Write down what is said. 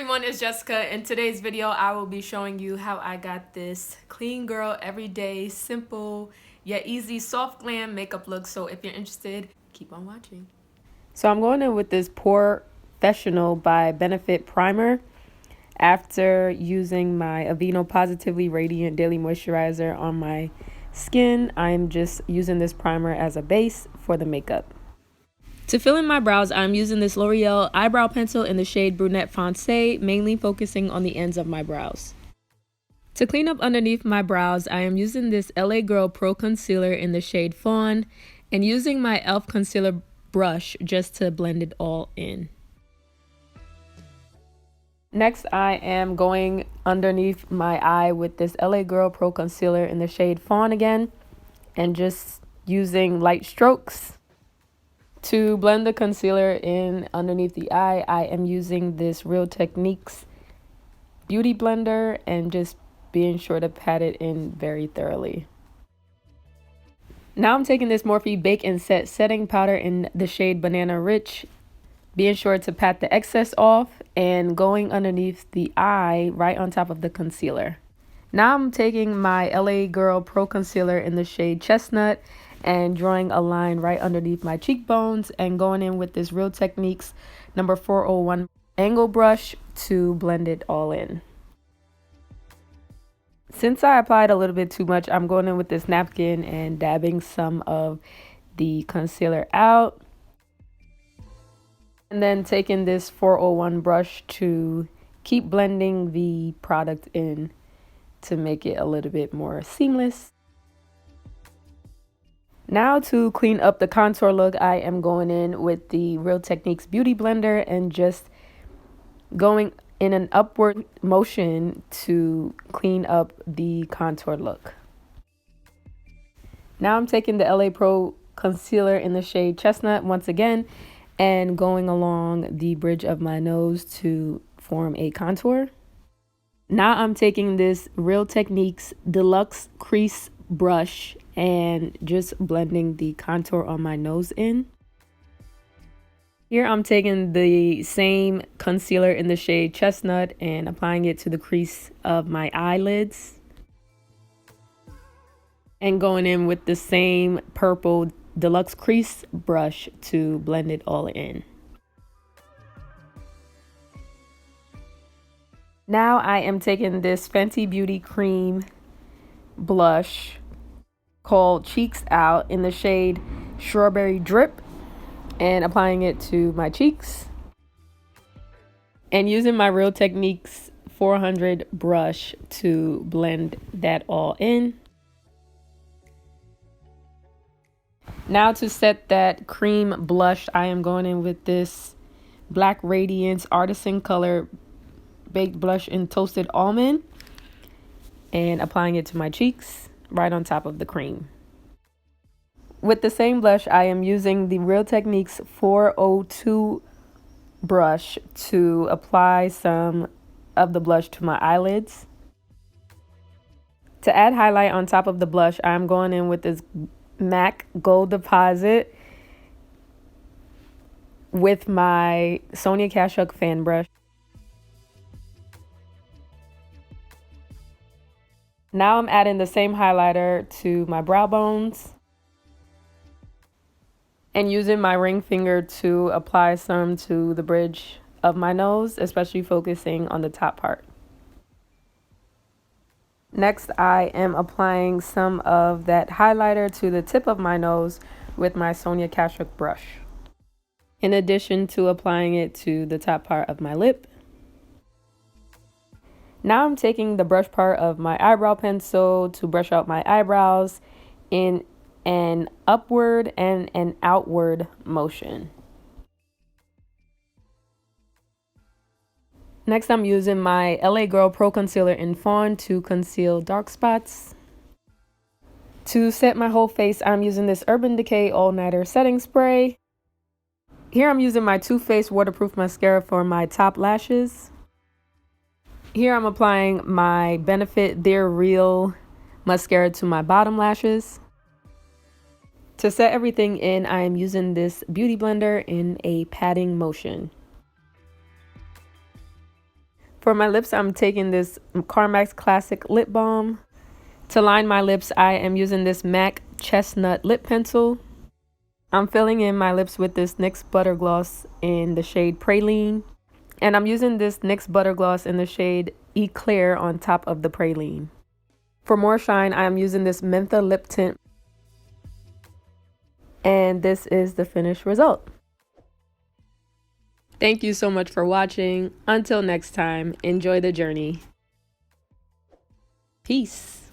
everyone, it's Jessica. In today's video, I will be showing you how I got this clean girl, everyday, simple, yet easy, soft glam makeup look. So if you're interested, keep on watching. So I'm going in with this Porefessiobal by Benefit Primer. After using my Aveeno Positively Radiant Daily Moisturizer on my skin, I'm just using this primer as a base for the makeup. To fill in my brows, I'm using this L'Oreal eyebrow pencil in the shade Brunette Foncé, mainly focusing on the ends of my brows. To clean up underneath my brows, I am using this LA Girl Pro Concealer in the shade Fawn and using my e.l.f. concealer brush just to blend it all in. Next, I am going underneath my eye with this LA Girl Pro Concealer in the shade Fawn again and just using light strokes. To blend the concealer in underneath the eye, I am using this Real Techniques Beauty Blender and just being sure to pat it in very thoroughly. Now I'm taking this Morphe Bake and Set setting powder in the shade Banana Rich, being sure to pat the excess off and going underneath the eye right on top of the concealer. Now I'm taking my LA Girl Pro Concealer in the shade Chestnut and drawing a line right underneath my cheekbones and going in with this Real Techniques number 401 angle brush to blend it all in. Since I applied a little bit too much, I'm going in with this napkin and dabbing some of the concealer out. And then taking this 401 brush to keep blending the product in to make it a little bit more seamless. Now to clean up the contour look, I am going in with the Real Techniques Beauty Blender and just going in an upward motion to clean up the contour look. Now I'm taking the LA Pro Concealer in the shade Chestnut once again and going along the bridge of my nose to form a contour. Now I'm taking this Real Techniques Deluxe Crease brush and just blending the contour on my nose in. Here I'm taking the same concealer in the shade Chestnut and applying it to the crease of my eyelids. And going in with the same purple Deluxe Crease brush to blend it all in. Now I am taking this Fenty Beauty Cream blush called Cheeks Out in the shade Strawberry Drip and applying it to my cheeks and using my Real Techniques 400 brush to blend that all in. Now to set that cream blush, I am going in with this Black Radiance Artisan Color Baked Blush in Toasted Almond and applying it to my cheeks right on top of the cream. With the same blush, I am using the Real Techniques 402 brush to apply some of the blush to my eyelids. To add highlight on top of the blush, I'm going in with this MAC Gold Deposit with my Sonia Kashuk fan brush. Now I'm adding the same highlighter to my brow bones and using my ring finger to apply some to the bridge of my nose, especially focusing on the top part. Next, I am applying some of that highlighter to the tip of my nose with my Sonia Kashuk brush, in addition to applying it to the top part of my lip. Now I'm taking the brush part of my eyebrow pencil to brush out my eyebrows in an upward and an outward motion. Next, I'm using my LA Girl Pro Concealer in Fawn to conceal dark spots. To set my whole face, I'm using this Urban Decay All Nighter Setting Spray. Here I'm using my Too Faced Waterproof Mascara for my top lashes. Here I'm applying my Benefit They're Real mascara to my bottom lashes. To set everything in, I am using this beauty blender in a patting motion. For my lips, I'm taking this Carmex Classic Lip Balm. To line my lips, I am using this MAC Chestnut Lip Pencil. I'm filling in my lips with this NYX Butter Gloss in the shade Praline. And I'm using this NYX Butter Gloss in the shade Eclair on top of the Praline. For more shine, I am using this Mentha Lip Tint. And this is the finished result. Thank you so much for watching. Until next time, enjoy the journey. Peace.